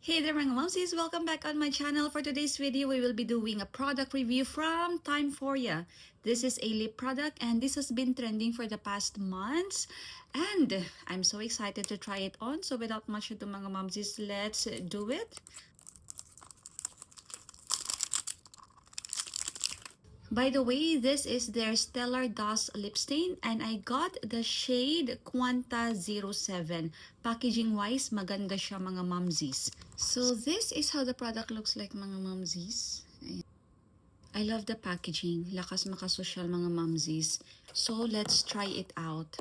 Hey there mga momsies! Welcome back on my channel. For today's video, we will be doing a product review from Timeforia. This is a lip product and this has been trending for the past months. And I'm so excited to try it on. So without much ado mga momsies, let's do it. By the way, this is their Stellar Dust Lip Stain and I got the shade Quanta 07. Packaging wise, maganda siya mga momsies. So this is how the product looks like mga momsies. I love the packaging. Lakas makasosyal mga momsies. So let's try it out.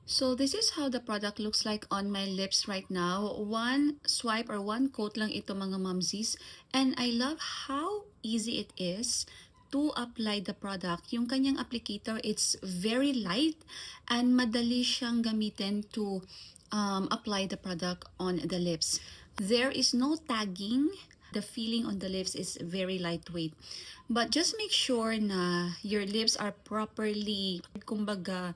So this is how the product looks like on my lips right now. One swipe or one coat lang ito mga momsies. And I love how easy it is to apply the product. Yung kanyang applicator, it's very light and madali siyang gamitin to apply the product on the lips. There is no tagging. The feeling on the lips is very lightweight. But just make sure na your lips are properly, kumbaga,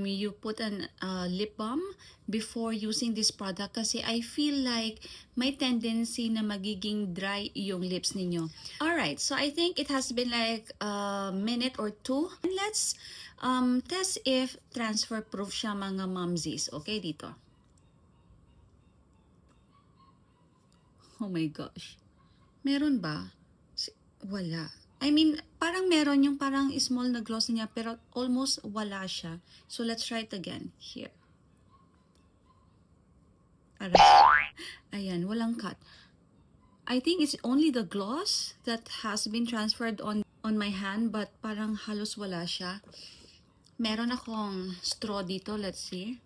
you put an lip balm before using this product kasi I feel like may tendency na magiging dry yung lips ninyo. Alright, so I think it has been like a minute or two. And let's test if transfer proof siya mga momsies. Okay, dito. Oh my gosh. Meron ba? Wala. I mean, parang meron yung parang small na gloss niya pero almost wala siya. So let's try it again. Here. Aray. Ayan, walang cut. I think it's only the gloss that has been transferred on my hand but parang halos wala siya. Meron akong straw dito. Let's see.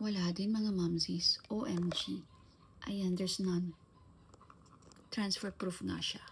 Wala din mga momsies. OMG. Ayan, there's none. Transfer proof nga siya.